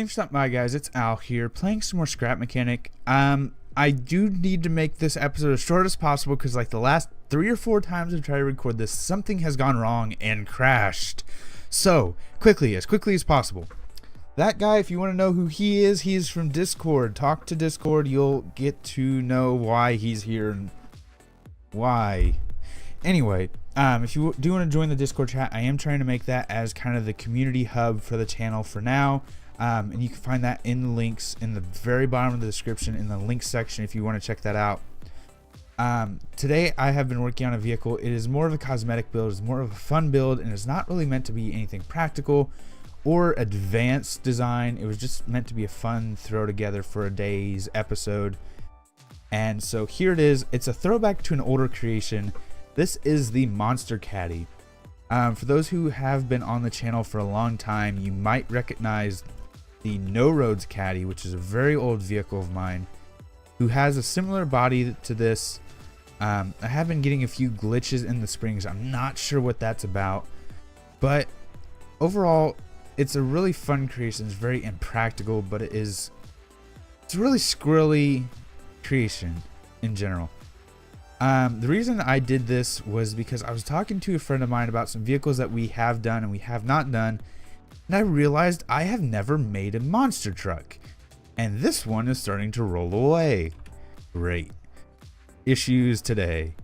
Thanks for stopping by, guys. It's Al here, playing some more Scrap Mechanic. I do need to make this episode as short as possible because like the last 3 or 4 times I've tried to record this, something has gone wrong and crashed. So, as quickly as possible. That guy, if you want to know who he is from Discord. Talk to Discord, you'll get to know why he's here and why. Anyway, if you do want to join the Discord chat, I am trying to make that as kind of the community hub for the channel for now. And you can find that in the links in the very bottom of the description in the links section if you want to check that out. Today I have been working on a vehicle. It is more of a cosmetic build, it's more of a fun build, and it's not really meant to be anything practical or advanced design. It was just meant to be a fun throw together for a day's episode. And so here it is. It's a throwback to an older creation. This is the Monster Caddy. For those who have been on the channel for a long time, you might recognize the Roads Caddy, which is a very old vehicle of mine, who has a similar body to this. I have been getting a few glitches in the springs. I'm not sure what that's about, but overall it's a really fun creation. It's very impractical, but it's a really squirrely creation in general. The reason I did this was because I was talking to a friend of mine about some vehicles that we have done and we have not done, and I realized I have never made a monster truck, and this one is starting to roll away. Great. Issues today.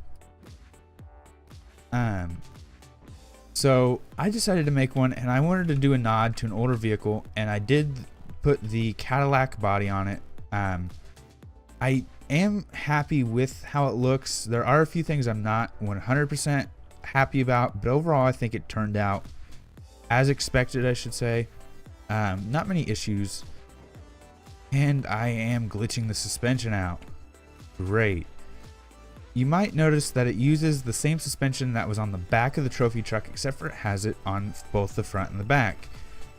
So I decided to make one, and I wanted to do a nod to an older vehicle, and I did put the Cadillac body on it. I am happy with how it looks. There are a few things I'm not 100% happy about, but overall I think it turned out as expected, I should say. Not many issues, and I am glitching the suspension out. Great. You might notice that it uses the same suspension that was on the back of the trophy truck, except for it has it on both the front and the back.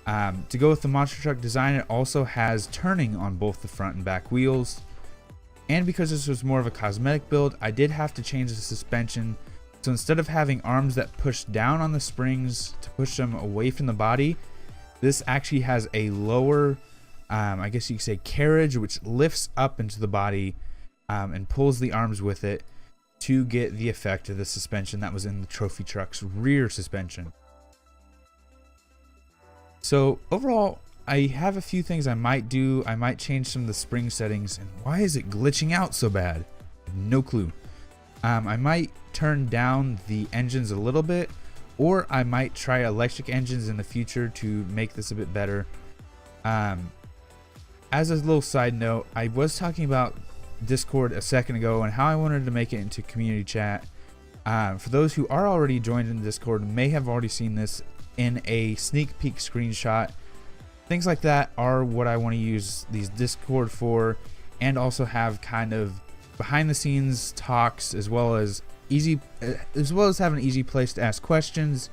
To go with the monster truck design, it also has turning on both the front and back wheels. And because this was more of a cosmetic build, I did have to change the suspension. So instead of having arms that push down on the springs to push them away from the body, this actually has a lower, I guess you could say, carriage, which lifts up into the body and pulls the arms with it to get the effect of the suspension that was in the trophy truck's rear suspension. So overall, I have a few things I might do. I might change some of the spring settings. And why is it glitching out so bad? No clue. I might turn down the engines a little bit, or I might try electric engines in the future to make this a bit better. As a little side note, I was talking about Discord a second ago and how I wanted to make it into community chat. For those who are already joined in Discord, may have already seen this in a sneak peek screenshot. Things like that are what I want to use these Discord for, and also have kind of behind the scenes talks, as well as have an easy place to ask questions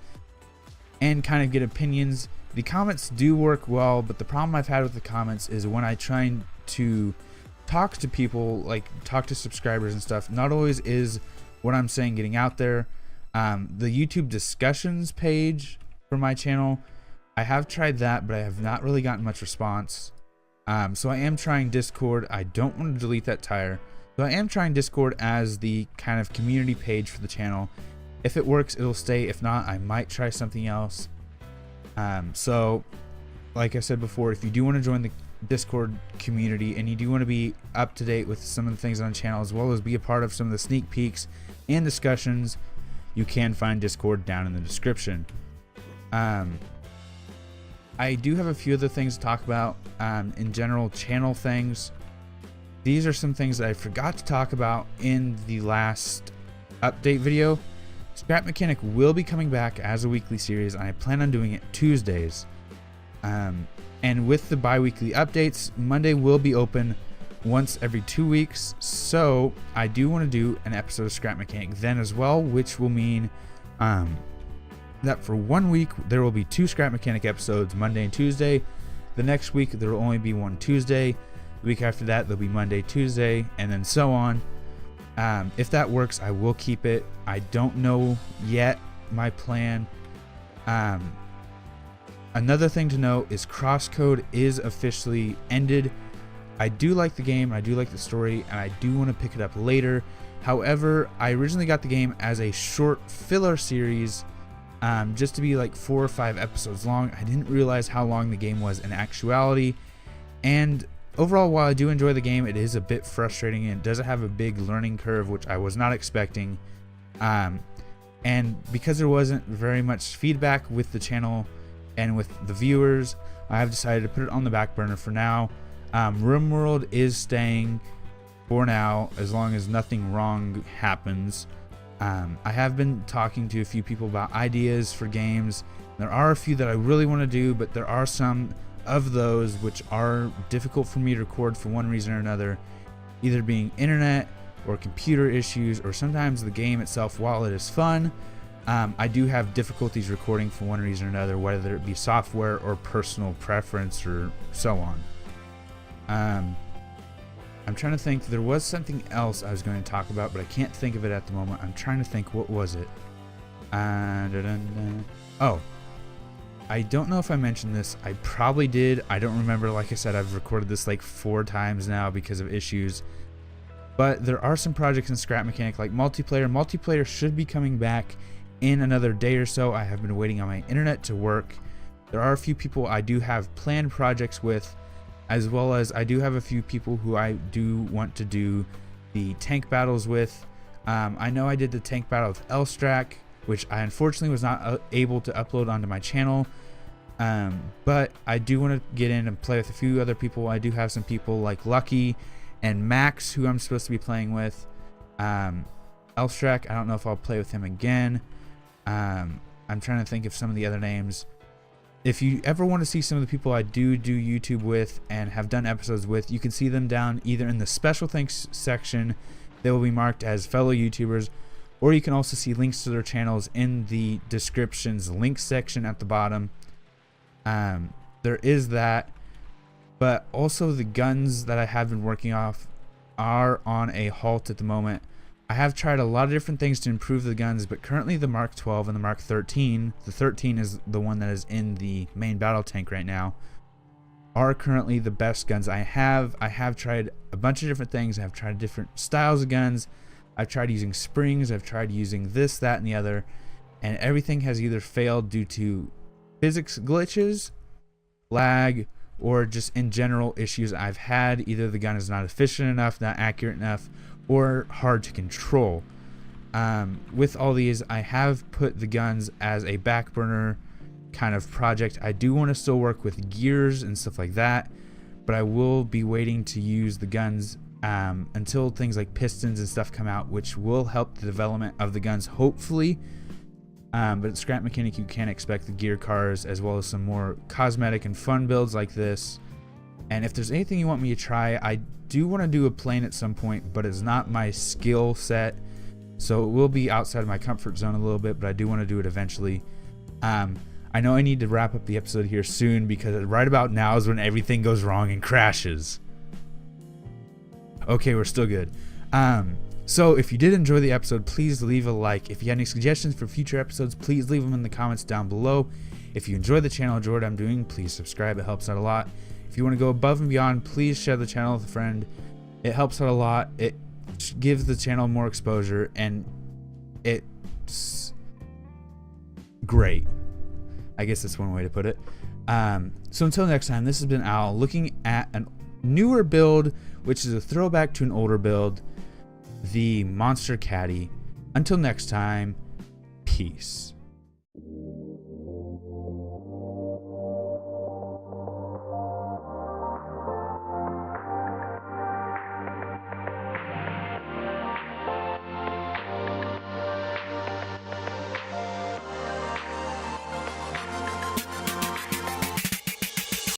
and kind of get opinions. The comments do work well, but the problem I've had with the comments is when I try to talk to people, like talk to subscribers and stuff, not always is what I'm saying getting out there. The YouTube discussions page for my channel, I have tried that, but I have not really gotten much response. So I am trying Discord. I don't want to delete that tire, so I am trying Discord as the kind of community page for the channel. If it works, it'll stay. If not, I might try something else. So like I said before, if you do want to join the Discord community and you do want to be up to date with some of the things on the channel, as well as be a part of some of the sneak peeks and discussions, you can find Discord down in the description. I do have a few other things to talk about, in general channel things. These are some things that I forgot to talk about in the last update video. Scrap Mechanic will be coming back as a weekly series, and I plan on doing it Tuesdays. And with the bi-weekly updates, Monday will be open once every 2 weeks. So I do want to do an episode of Scrap Mechanic then as well, which will mean that for 1 week there will be 2 Scrap Mechanic episodes, Monday and Tuesday. The next week there will only be 1 Tuesday. The week after that there'll be Monday, Tuesday, and then so on. If that works, I will keep it. I don't know yet my plan. Another thing to note is Crosscode is officially ended. I do like the game, I do like the story, and I do want to pick it up later. However, I originally got the game as a short filler series, just to be like 4 or 5 episodes long. I didn't realize how long the game was in actuality. And overall, while I do enjoy the game, it is a bit frustrating and it doesn't have a big learning curve, which I was not expecting. And because there wasn't very much feedback with the channel and with the viewers, I have decided to put it on the back burner for now. RimWorld is staying for now, as long as nothing wrong happens. I have been talking to a few people about ideas for games. There are a few that I really want to do, but there are some of those which are difficult for me to record for one reason or another, either being internet or computer issues, or sometimes the game itself, while it is fun, I do have difficulties recording for one reason or another, whether it be software or personal preference or so on. I'm trying to think. There was something else I was going to talk about, but I can't think of it at the moment. I'm trying to think, what was it? Oh, I don't know if I mentioned this. I probably did. I don't remember. Like I said, I've recorded this like 4 times now because of issues. But there are some projects in Scrap Mechanic like multiplayer. Multiplayer should be coming back in another day or so. I have been waiting on my internet to work. There are a few people I do have planned projects with, as well as I do have a few people who I do want to do the tank battles with. I know I did the tank battle with Alstrak, which I unfortunately was not able to upload onto my channel. But I do want to get in and play with a few other people. I do have some people like Lucky and Max who I'm supposed to be playing with. Alstrak, I don't know if I'll play with him again. I'm trying to think of some of the other names. If you ever want to see some of the people I do YouTube with and have done episodes with, you can see them down either in the special thanks section. They will be marked as fellow YouTubers, or you can also see links to their channels in the descriptions link section at the bottom. There is that, but also the guns that I have been working off are on a halt at the moment. I have tried a lot of different things to improve the guns, but currently the Mark 12 and the Mark 13, the 13 is the one that is in the main battle tank right now, are currently the best guns I have. I have tried a bunch of different things. I've tried different styles of guns. I've tried using springs. I've tried using this, that, and the other, and everything has either failed due to physics glitches, lag, or just in general issues I've had. Either the gun is not efficient enough, not accurate enough, or hard to control. With all these, I have put the guns as a back burner kind of project. I do want to still work with gears and stuff like that, but I will be waiting to use the guns until things like pistons and stuff come out, which will help the development of the guns hopefully. But at Scrap Mechanic, you can expect the gear cars as well as some more cosmetic and fun builds like this. And if there's anything you want me to try, I do want to do a plane at some point, but it's not my skill set, so it will be outside of my comfort zone a little bit, but I do want to do it eventually. I know I need to wrap up the episode here soon, because right about now is when everything goes wrong and crashes. Okay, we're still good. So if you did enjoy the episode, please leave a like. If you have any suggestions for future episodes, please leave them in the comments down below. If you enjoy the channel, enjoy what I'm doing, please subscribe. It helps out a lot. If you want to go above and beyond, please share the channel with a friend. It helps out a lot. It gives the channel more exposure, and it's great. I guess that's one way to put it. So until next time, this has been Al looking at a newer build, which is a throwback to an older build, the Monster Caddy. Until next time, peace.